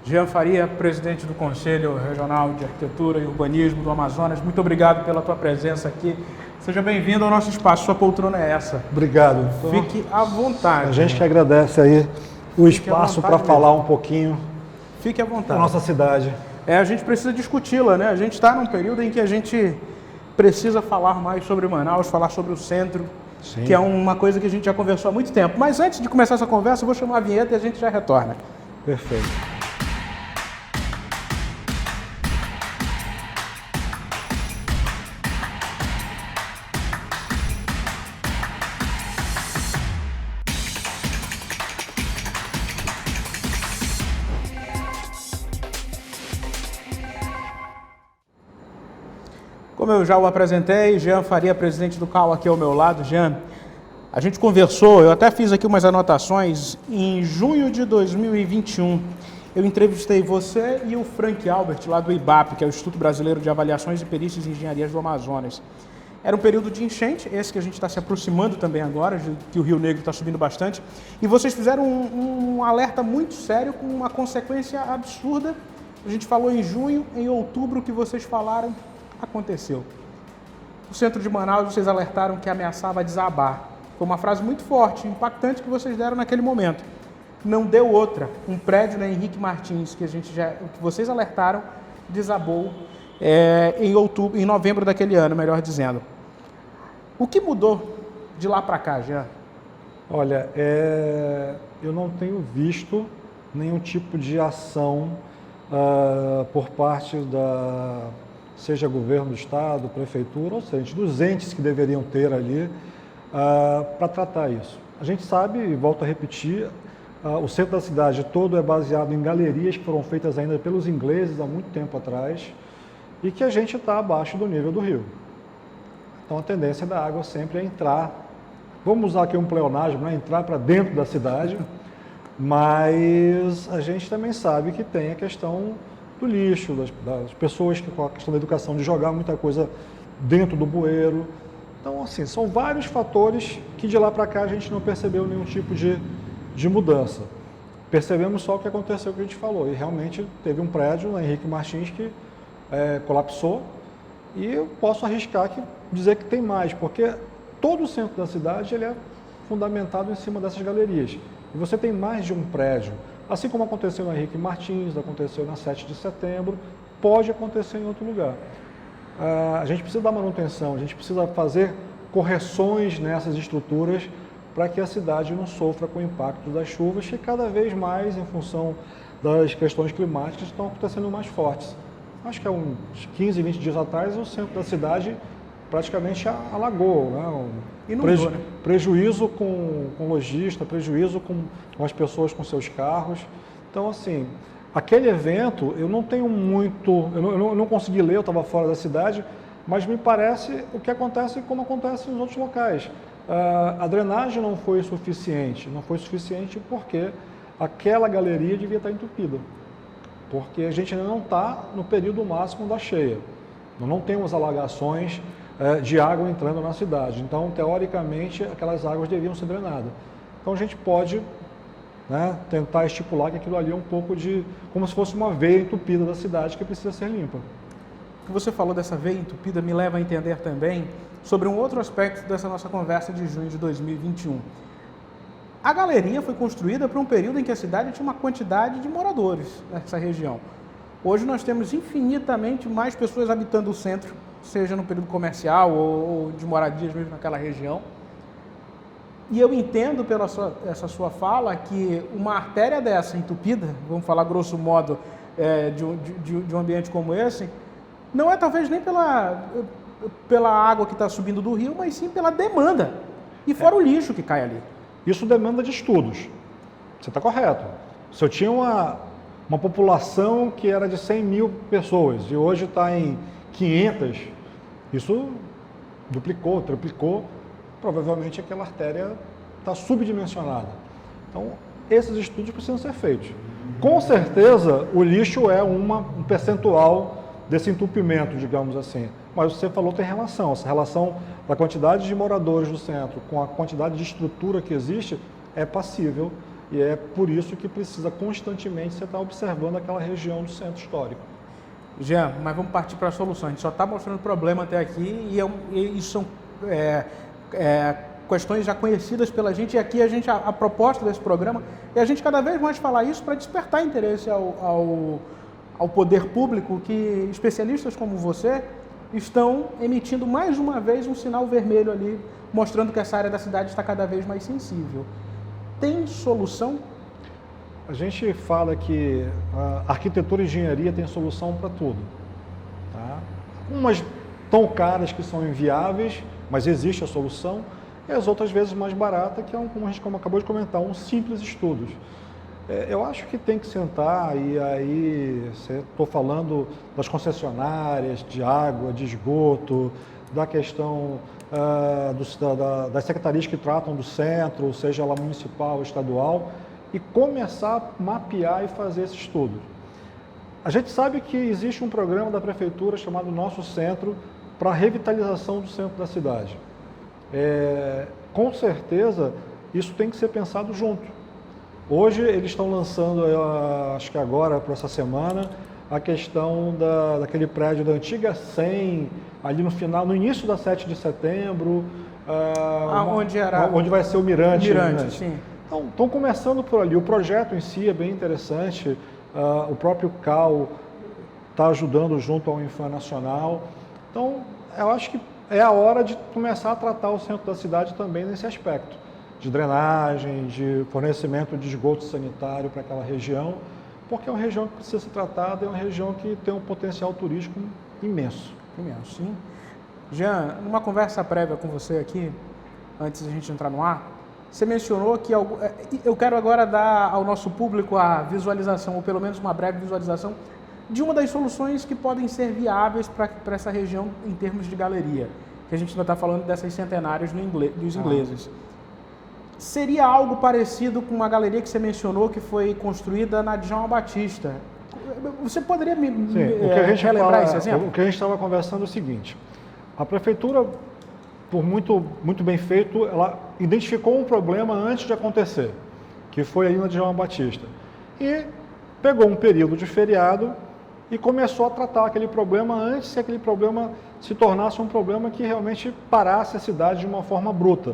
Jean Faria, presidente do Conselho Regional de Arquitetura e Urbanismo do Amazonas, muito obrigado pela tua presença aqui. Seja bem-vindo ao nosso espaço, sua poltrona é essa. Obrigado. Fique à vontade. A gente que agradece aí o espaço para falar um pouquinho Fique à vontade. da nossa cidade. A gente precisa discuti-la, né? A gente está num período em que a gente precisa falar mais sobre Manaus, falar sobre o centro, Sim. que é uma coisa que a gente já conversou há muito tempo. Mas antes de começar essa conversa, eu vou chamar a vinheta e a gente já retorna. Perfeito. Como eu já o apresentei, Jean Faria, presidente do CAU, aqui ao meu lado. Jean, a gente conversou, eu até fiz aqui umas anotações, em junho de 2021. Eu entrevistei você e o Frank Albert, lá do IBAP, que é o Instituto Brasileiro de Avaliações e Perícias e Engenharias do Amazonas. Era um período de enchente, esse que a gente está se aproximando também agora, que o Rio Negro está subindo bastante, e vocês fizeram um alerta muito sério com uma consequência absurda. A gente falou em junho, em outubro, o que vocês falaram aconteceu. O centro de Manaus, vocês alertaram que ameaçava desabar. Foi uma frase muito forte, impactante que vocês deram naquele momento. Não deu outra. Um prédio na Henrique Martins, que vocês alertaram, desabou em novembro daquele ano, melhor dizendo. O que mudou de lá para cá, Jean? Olha, eu não tenho visto nenhum tipo de ação por parte seja governo do estado, prefeitura, ou seja, dos entes que deveriam ter ali para tratar isso. A gente sabe, e volto a repetir, o centro da cidade todo é baseado em galerias que foram feitas ainda pelos ingleses há muito tempo atrás e que a gente está abaixo do nível do rio. Então a tendência da água sempre é entrar, vamos usar aqui um pleonasmo, né? Entrar para dentro da cidade, mas a gente também sabe que tem a questão do lixo, das pessoas que com a questão da educação, de jogar muita coisa dentro do bueiro. Então, assim, são vários fatores que de lá para cá a gente não percebeu nenhum tipo de mudança. Percebemos só o que aconteceu, que a gente falou, e realmente teve um prédio na Henrique Martins que colapsou, e eu posso arriscar dizer que tem mais, porque todo o centro da cidade ele é fundamentado em cima dessas galerias. E você tem mais de um prédio. Assim como aconteceu na Henrique Martins, aconteceu na 7 de setembro, pode acontecer em outro lugar. A gente precisa dar manutenção, a gente precisa fazer correções nessas estruturas para que a cidade não sofra com o impacto das chuvas, que cada vez mais, em função das questões climáticas, estão acontecendo mais fortes. Acho que há uns 15, 20 dias atrás, o centro da cidade praticamente alagou, né? Inundou, né? Prejuízo com lojista, prejuízo com as pessoas com seus carros. Então, assim, aquele evento, eu não tenho muito, eu não consegui ler, eu estava fora da cidade, mas me parece o que acontece como acontece nos outros locais. A drenagem não foi suficiente porque aquela galeria devia estar entupida, porque a gente ainda não está no período máximo da cheia, não temos alagações de água entrando na cidade. Então, teoricamente, aquelas águas deviam ser drenadas. Então, a gente pode, né, tentar estipular que aquilo ali é um pouco como se fosse uma veia entupida da cidade que precisa ser limpa. O que você falou dessa veia entupida me leva a entender também sobre um outro aspecto dessa nossa conversa de junho de 2021. A galeria foi construída para um período em que a cidade tinha uma quantidade de moradores nessa região. Hoje nós temos infinitamente mais pessoas habitando o centro, seja no período comercial ou de moradias mesmo naquela região. E eu entendo pela essa sua fala que uma artéria dessa entupida, vamos falar grosso modo de um ambiente como esse, não é talvez nem pela água que está subindo do rio, mas sim pela demanda. E fora o lixo que cai ali. Isso demanda de estudos. Você está correto. Se eu tinha uma população que era de 100 mil pessoas e hoje está em 500, isso duplicou, triplicou, provavelmente aquela artéria está subdimensionada. Então, esses estudos precisam ser feitos. Com certeza, o lixo é um percentual desse entupimento, digamos assim. Mas você falou tem relação, essa relação da quantidade de moradores do centro com a quantidade de estrutura que existe é passível E é por isso que precisa constantemente você estar observando aquela região do centro histórico. Jean, mas vamos partir para a solução. A gente só está mostrando problema até aqui e isso são questões já conhecidas pela gente. E aqui a proposta desse programa é a gente cada vez mais falar isso para despertar interesse ao poder público, que especialistas como você estão emitindo mais uma vez um sinal vermelho ali, mostrando que essa área da cidade está cada vez mais sensível. Tem solução? A gente fala que a arquitetura e engenharia tem solução para tudo. Tá? Umas tão caras que são inviáveis, mas existe a solução, e as outras vezes mais baratas, que é, como a gente acabou de comentar, um simples estudo. Eu acho que tem que sentar, e aí estou falando das concessionárias de água, de esgoto, da questão das secretarias que tratam do centro, seja ela municipal ou estadual, e começar a mapear e fazer esse estudo. A gente sabe que existe um programa da prefeitura chamado Nosso Centro para a revitalização do centro da cidade. Com certeza, isso tem que ser pensado junto. Hoje eles estão lançando, acho que agora, para essa semana, a questão daquele prédio da antiga 100, ali no final, no início da 7 de setembro, onde vai ser o Mirante. Sim. Então, estão começando por ali. O projeto em si é bem interessante, o próprio CAL está ajudando junto ao Infam Nacional. Então, eu acho que é a hora de começar a tratar o centro da cidade também nesse aspecto, de drenagem, de fornecimento de esgoto sanitário para aquela região, porque é uma região que precisa ser tratada, é uma região que tem um potencial turístico imenso. Imenso, sim. Jean, numa conversa prévia com você aqui, antes da gente entrar no ar, você mencionou que eu quero agora dar ao nosso público a visualização, ou pelo menos uma breve visualização, de uma das soluções que podem ser viáveis para essa região em termos de galeria, que a gente ainda está falando dessas centenárias dos ingleses. Seria algo parecido com uma galeria que você mencionou, que foi construída na Djalma Batista. Você poderia relembrar esse exemplo? O que a gente estava conversando é o seguinte: a prefeitura, por muito bem feito, ela identificou um problema antes de acontecer, que foi ali na Djalma Batista. E pegou um período de feriado e começou a tratar aquele problema antes que aquele problema se tornasse um problema que realmente parasse a cidade de uma forma bruta.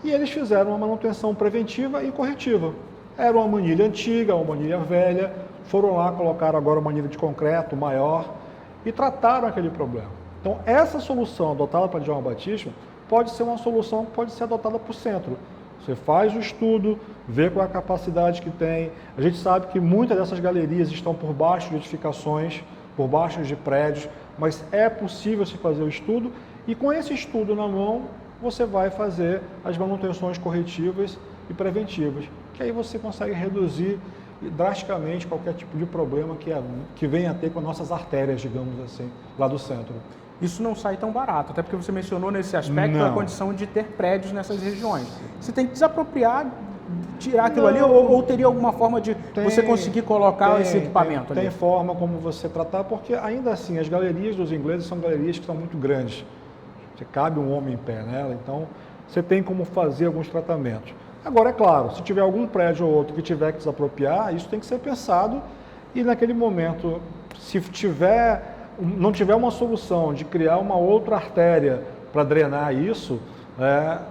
E eles fizeram uma manutenção preventiva e corretiva. Era uma manilha antiga, uma manilha velha, foram lá, colocaram agora uma manilha de concreto maior e trataram aquele problema. Então, essa solução adotada para Djalma Batista pode ser uma solução que pode ser adotada para o centro. Você faz o estudo, vê qual é a capacidade que tem. A gente sabe que muitas dessas galerias estão por baixo de edificações, por baixo de prédios, mas é possível se fazer o estudo e com esse estudo na mão, você vai fazer as manutenções corretivas e preventivas, que aí você consegue reduzir drasticamente qualquer tipo de problema que venha a ter com as nossas artérias, digamos assim, lá do centro. Isso não sai tão barato, até porque você mencionou nesse aspecto a condição de ter prédios nessas regiões. Você tem que desapropriar, tirar aquilo ali, ou teria alguma forma de você conseguir colocar esse equipamento ali? Tem forma como você tratar, porque ainda assim, as galerias dos ingleses são galerias que são muito grandes. Você cabe um homem em pé nela, então você tem como fazer alguns tratamentos. Agora, é claro, se tiver algum prédio ou outro que tiver que desapropriar, isso tem que ser pensado e naquele momento, se não tiver uma solução de criar uma outra artéria para drenar isso,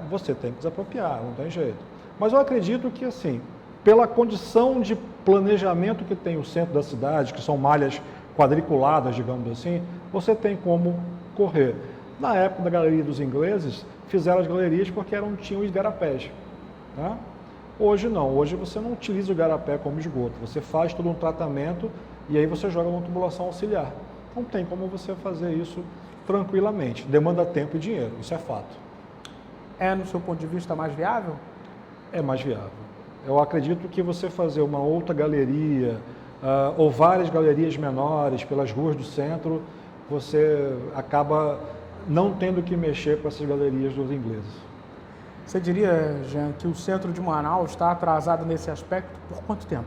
você tem que desapropriar, não tem jeito. Mas eu acredito que, assim, pela condição de planejamento que tem o centro da cidade, que são malhas quadriculadas, digamos assim, você tem como correr. Na época da Galeria dos Ingleses, fizeram as galerias porque tinham os igarapés. Tá? Hoje não, hoje você não utiliza o igarapé como esgoto, você faz todo um tratamento e aí você joga uma tubulação auxiliar. Não tem como você fazer isso tranquilamente, demanda tempo e dinheiro, isso é fato. É, no seu ponto de vista, mais viável? É mais viável. Eu acredito que você fazer uma outra galeria ou várias galerias menores pelas ruas do centro, você acaba não tendo que mexer com essas galerias dos ingleses. Você diria, Jean, que o centro de Manaus está atrasado nesse aspecto por quanto tempo?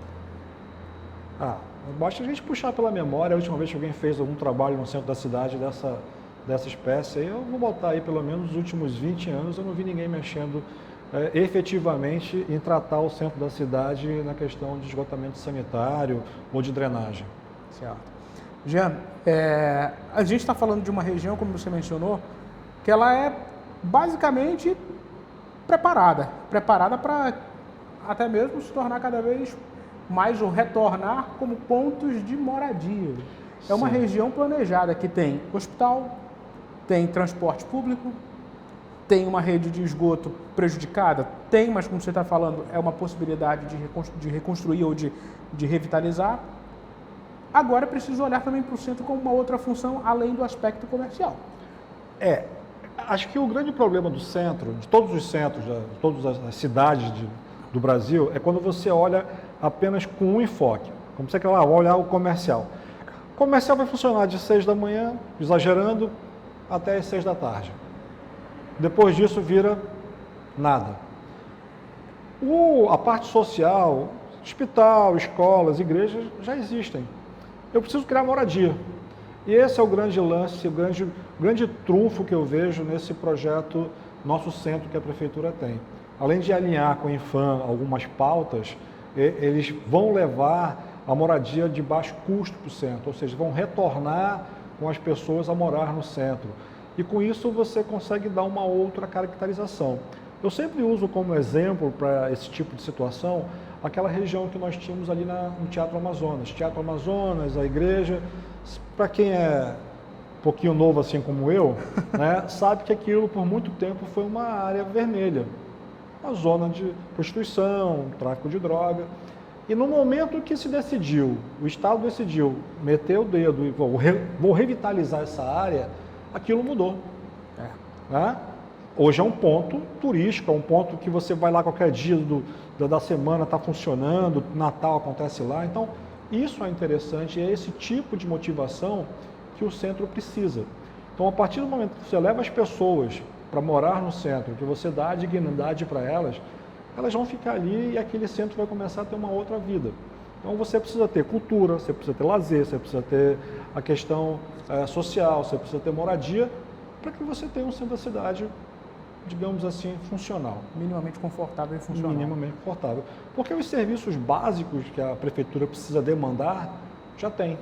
Basta a gente puxar pela memória, a última vez que alguém fez algum trabalho no centro da cidade dessa espécie, eu vou botar aí pelo menos os últimos 20 anos, eu não vi ninguém mexendo efetivamente em tratar o centro da cidade na questão de esgotamento sanitário ou de drenagem. Certo. Jean, a gente está falando de uma região, como você mencionou, que ela é basicamente preparada para até mesmo se tornar cada vez mais ou retornar como pontos de moradia. É uma região planejada que tem hospital, tem transporte público, tem uma rede de esgoto prejudicada, tem, mas como você está falando, é uma possibilidade de reconstruir ou de revitalizar. Agora é preciso olhar também para o centro como uma outra função, além do aspecto comercial. Acho que o grande problema do centro, de todos os centros, de todas as cidades do Brasil, é quando você olha apenas com um enfoque. Como você quer lá, olhar o comercial. O comercial vai funcionar de 6 da manhã, exagerando, até as 6 da tarde. Depois disso vira nada. A parte social, hospital, escolas, igrejas, já existem. Eu preciso criar moradia. E esse é o grande lance, o grande trunfo que eu vejo nesse projeto Nosso Centro que a Prefeitura tem. Além de alinhar com o Infam algumas pautas, eles vão levar a moradia de baixo custo para o centro, ou seja, vão retornar com as pessoas a morar no centro. E com isso você consegue dar uma outra caracterização. Eu sempre uso como exemplo para esse tipo de situação aquela região que nós tínhamos ali no Teatro Amazonas. Teatro Amazonas, a igreja, para quem é um pouquinho novo assim como eu, né, sabe que aquilo por muito tempo foi uma área vermelha, uma zona de prostituição, tráfico de droga. E no momento que se decidiu, o Estado decidiu meter o dedo e vou revitalizar essa área, aquilo mudou. Né? Hoje é um ponto turístico, é um ponto que você vai lá qualquer dia da semana, está funcionando, Natal acontece lá. Então, isso é interessante, é esse tipo de motivação que o centro precisa. Então, a partir do momento que você leva as pessoas para morar no centro, que você dá a dignidade para elas vão ficar ali e aquele centro vai começar a ter uma outra vida. Então, você precisa ter cultura, você precisa ter lazer, você precisa ter a questão social, você precisa ter moradia, para que você tenha um centro da cidade, digamos assim, funcional. Minimamente confortável e funcional. Minimamente confortável. Porque os serviços básicos que a prefeitura precisa demandar, já tem.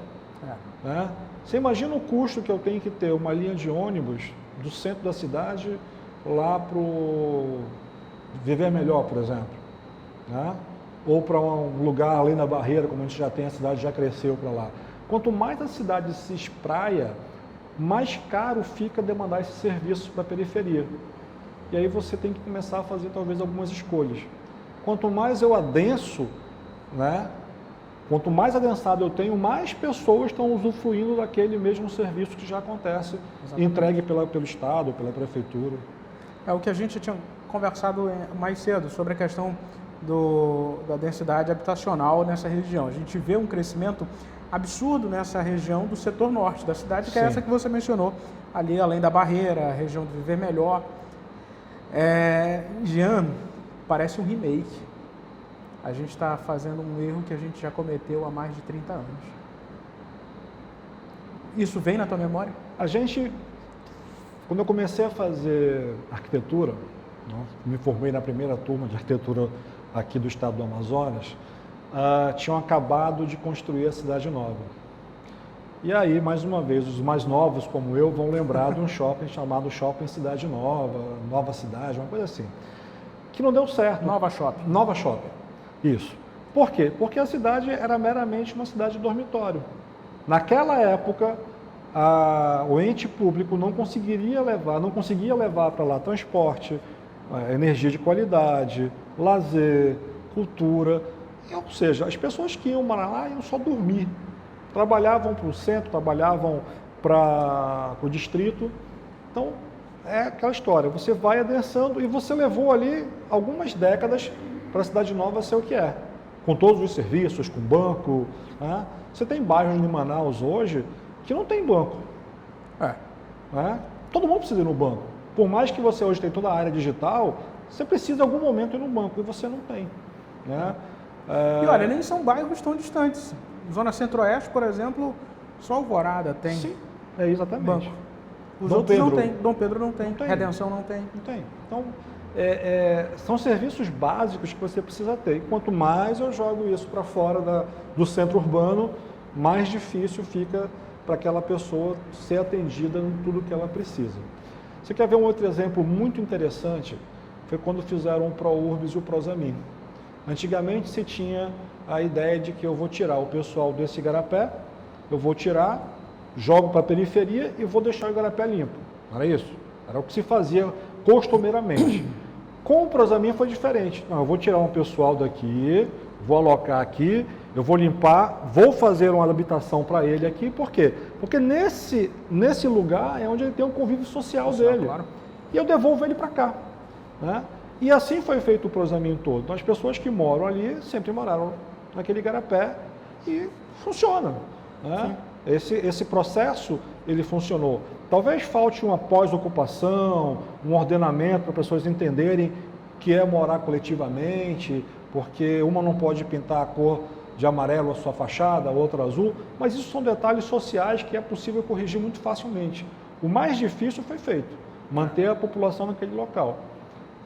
Né? Você imagina o custo que eu tenho que ter uma linha de ônibus do centro da cidade lá para o Viver Melhor, por exemplo. Né? Ou para um lugar além da Barreira, como a gente já tem, a cidade já cresceu para lá. Quanto mais a cidade se espraia, mais caro fica demandar esses serviços para a periferia. E aí você tem que começar a fazer talvez algumas escolhas. Quanto mais eu adenso, né? Quanto mais adensado eu tenho, mais pessoas estão usufruindo daquele mesmo serviço que já acontece, entregue pelo Estado, pela Prefeitura. É o que a gente tinha conversado mais cedo sobre a questão da densidade habitacional nessa região. A gente vê um crescimento absurdo nessa região do setor norte da cidade, que é essa que você mencionou, ali além da Barreira, a região do Viver Melhor. Jean, parece um remake. A gente está fazendo um erro que a gente já cometeu há mais de 30 anos. Isso vem na tua memória? Quando eu comecei a fazer arquitetura, me formei na primeira turma de arquitetura aqui do estado do Amazonas, tinham acabado de construir a Cidade Nova. E aí, mais uma vez, os mais novos como eu vão lembrar de um shopping chamado Shopping Cidade Nova, Nova Cidade, uma coisa assim, que não deu certo. Nova Shopping. Nova Shopping, isso. Por quê? Porque a cidade era meramente uma cidade de dormitório. Naquela época, o ente público não conseguia levar para lá transporte, energia de qualidade, lazer, cultura, ou seja, as pessoas que iam morar lá iam só dormir. Trabalhavam para o centro, trabalhavam para o distrito. Então, é aquela história, você vai adensando e você levou ali algumas décadas para a Cidade Nova ser o que é. Com todos os serviços, com banco. Né? Você tem bairros de Manaus hoje que não tem banco. Né? Todo mundo precisa ir no banco. Por mais que você hoje tenha toda a área digital, você precisa em algum momento ir no banco e você não tem. Né? E olha, nem são bairros tão distantes. Zona Centro-Oeste, por exemplo, só Alvorada tem. Sim, exatamente. Banco. Os outros não tem. Dom Pedro não tem. Redenção não tem. Não tem. Então, são serviços básicos que você precisa ter. E quanto mais eu jogo isso para fora do centro urbano, mais difícil fica para aquela pessoa ser atendida em tudo que ela precisa. Você quer ver um outro exemplo muito interessante? Foi quando fizeram o ProUrbis e o Prosamin. Antigamente se tinha a ideia de que eu vou tirar o pessoal desse igarapé, eu vou tirar, jogo para a periferia e vou deixar o igarapé limpo. Não era isso? Era o que se fazia costumeiramente. Com o Prosamin foi diferente. Não, eu vou tirar um pessoal daqui, vou alocar aqui, eu vou limpar, vou fazer uma habitação para ele aqui. Por quê? Porque nesse lugar é onde ele tem um convívio social dele. Claro. E eu devolvo ele para cá. Né? E assim foi feito o Prosamin todo. Então, as pessoas que moram ali sempre moraram naquele igarapé e funciona. Né? Esse processo, ele funcionou. Talvez falte uma pós-ocupação, um ordenamento para pessoas entenderem que é morar coletivamente, porque uma não pode pintar a cor de amarelo a sua fachada, a outra azul, mas isso são detalhes sociais que é possível corrigir muito facilmente. O mais difícil foi feito, manter a população naquele local.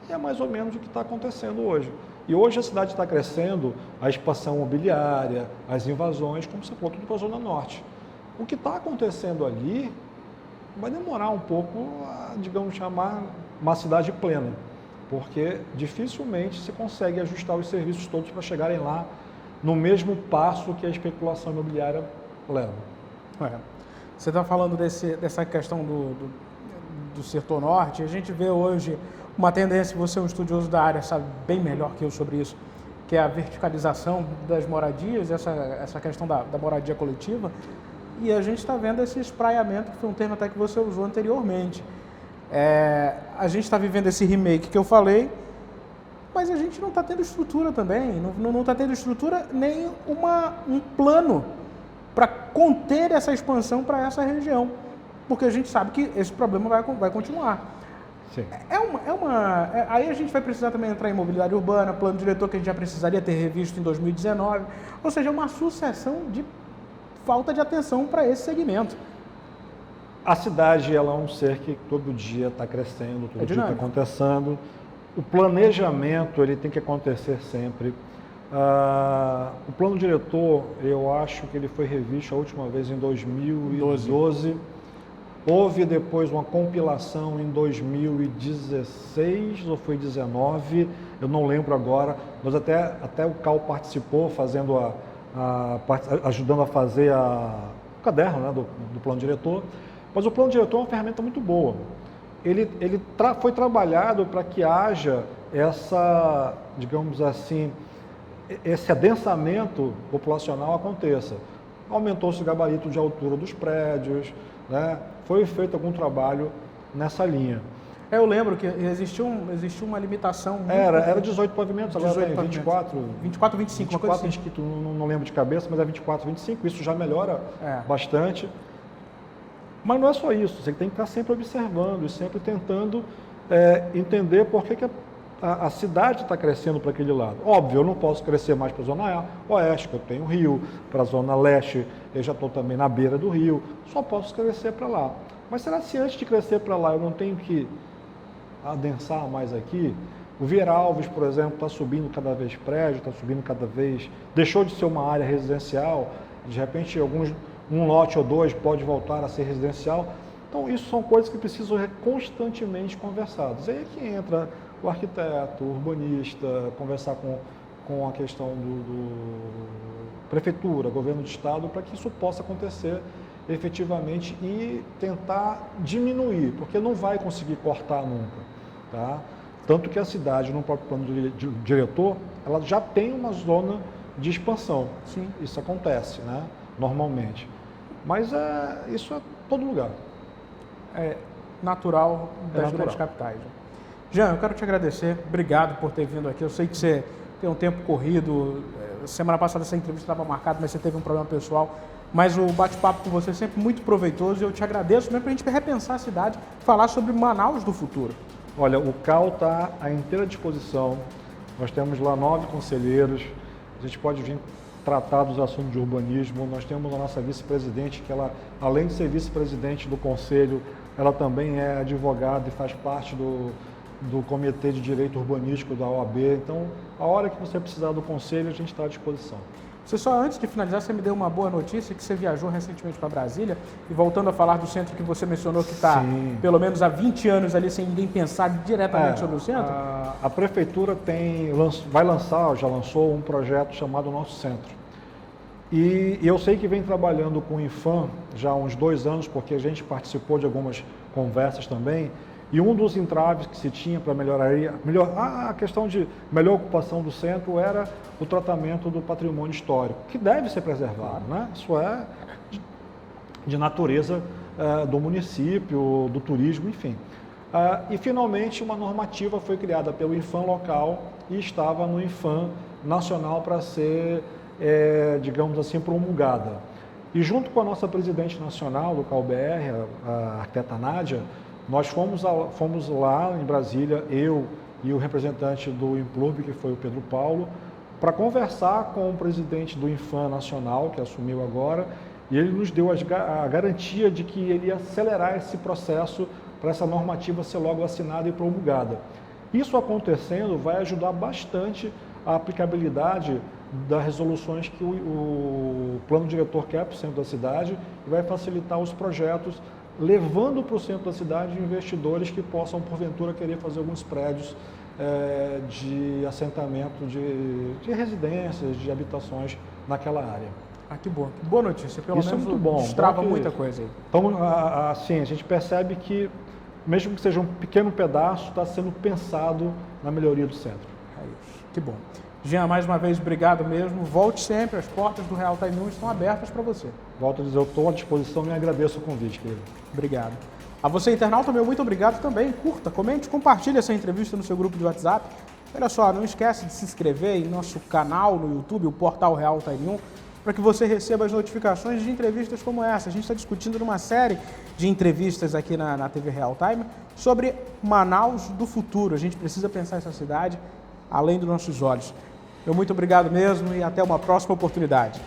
E é mais ou menos o que está acontecendo hoje. E hoje a cidade está crescendo, a expansão imobiliária, as invasões, como você falou, tudo para a Zona Norte. O que está acontecendo ali vai demorar um pouco a, digamos, chamar uma cidade plena, porque dificilmente se consegue ajustar os serviços todos para chegarem lá no mesmo passo que a especulação imobiliária leva. Você está falando dessa questão do setor norte, a gente vê hoje uma tendência, você é um estudioso da área, sabe bem melhor que eu sobre isso, que é a verticalização das moradias, essa questão da moradia coletiva, e a gente está vendo esse espraiamento, que foi um termo até que você usou anteriormente. A gente está vivendo esse remake que eu falei, mas a gente não está tendo estrutura também, não está tendo estrutura nem um plano para conter essa expansão para essa região, porque a gente sabe que esse problema vai continuar. Sim. Aí a gente vai precisar também entrar em mobilidade urbana, plano diretor que a gente já precisaria ter revisto em 2019, ou seja, uma sucessão de falta de atenção para esse segmento. A cidade ela é um ser que todo dia está crescendo, todo dia está acontecendo. O planejamento ele tem que acontecer sempre. O plano diretor, eu acho que ele foi revisto a última vez em 2012. Houve depois uma compilação em 2016 ou foi 2019, eu não lembro agora, mas até o Cal participou ajudando a fazer o caderno, né, do plano diretor. Mas o plano diretor é uma ferramenta muito boa. Ele foi trabalhado para que haja essa, digamos assim, esse adensamento populacional aconteça. Aumentou-se o gabarito de altura dos prédios, né? Foi feito algum trabalho nessa linha. Eu lembro que existiu uma limitação. Era 18 pavimentos, agora tem 24. 24, 25, 24, uma coisa assim. não lembro de cabeça, mas é 24, 25, isso já melhora bastante. Mas não é só isso, você tem que estar sempre observando e sempre tentando entender por que a cidade está crescendo para aquele lado. Óbvio, eu não posso crescer mais para a Zona Oeste, que eu tenho o Rio, para a Zona Leste, eu já estou também na beira do Rio, só posso crescer para lá. Mas será que se antes de crescer para lá eu não tenho que adensar mais aqui? O Vieira Alves, por exemplo, está subindo cada vez prédio, está subindo cada vez, deixou de ser uma área residencial, de repente um lote ou dois pode voltar a ser residencial. Então, isso são coisas que precisam ser constantemente conversadas. Aí é que entra o arquiteto, o urbanista, conversar com a questão do prefeitura, governo de estado, para que isso possa acontecer efetivamente e tentar diminuir, porque não vai conseguir cortar nunca. Tá? Tanto que a cidade, no próprio plano diretor, ela já tem uma zona de expansão. Sim. Isso acontece, né? Normalmente. Mas isso é todo lugar. É natural das grandes capitais. Jean, eu quero te agradecer. Obrigado por ter vindo aqui. Eu sei que você tem um tempo corrido. Semana passada essa entrevista estava marcada, mas você teve um problema pessoal. Mas o bate-papo com você é sempre muito proveitoso e eu te agradeço mesmo para a gente repensar a cidade, falar sobre Manaus do futuro. Olha, o CAL está à inteira disposição. Nós temos lá 9 conselheiros. A gente pode vir tratar dos assuntos de urbanismo. Nós temos a nossa vice-presidente, que ela, além de ser vice-presidente do conselho, ela também é advogada e faz parte do Comitê de Direito Urbanístico da OAB. Então, a hora que você precisar do conselho, a gente está à disposição. Você só, antes de finalizar, você me deu uma boa notícia que você viajou recentemente para Brasília e voltando a falar do centro que você mencionou que está pelo menos há 20 anos ali sem ninguém pensar diretamente sobre o centro. A prefeitura vai lançar, já lançou um projeto chamado Nosso Centro. E eu sei que vem trabalhando com o Infam já há uns 2 anos, porque a gente participou de algumas conversas também. E um dos entraves que se tinha para a questão de melhor ocupação do centro era o tratamento do patrimônio histórico, que deve ser preservado, né? Isso é de natureza do município, do turismo, enfim. E finalmente uma normativa foi criada pelo Infam local e estava no Infam nacional para ser, digamos assim, promulgada. E junto com a nossa presidente nacional do CAU-BR, a arquiteta Nádia, nós fomos lá em Brasília, eu e o representante do Implurb, que foi o Pedro Paulo, para conversar com o presidente do Infam Nacional, que assumiu agora, e ele nos deu a garantia de que ele ia acelerar esse processo para essa normativa ser logo assinada e promulgada. Isso acontecendo vai ajudar bastante a aplicabilidade das resoluções que o plano diretor quer para o centro da cidade e vai facilitar os projetos, levando para o centro da cidade investidores que possam, porventura, querer fazer alguns prédios de assentamento de residências, de habitações naquela área. Que bom. Boa notícia. Pelo Isso menos é muito bom. destrava muita coisa aí. Então, assim, a gente percebe que, mesmo que seja um pequeno pedaço, está sendo pensado na melhoria do centro. É isso. Que bom. Jean, mais uma vez, obrigado mesmo. Volte sempre, as portas do Real Time 1 estão abertas para você. Volto a dizer, eu estou à disposição e agradeço o convite, querido. Obrigado. A você, internauta, meu muito obrigado também. Curta, comente, compartilhe essa entrevista no seu grupo de WhatsApp. Olha só, não esquece de se inscrever em nosso canal no YouTube, o Portal Real Time 1, para que você receba as notificações de entrevistas como essa. A gente está discutindo numa série de entrevistas aqui na TV Real Time sobre Manaus do futuro. A gente precisa pensar essa cidade além dos nossos olhos. Meu muito obrigado mesmo e até uma próxima oportunidade.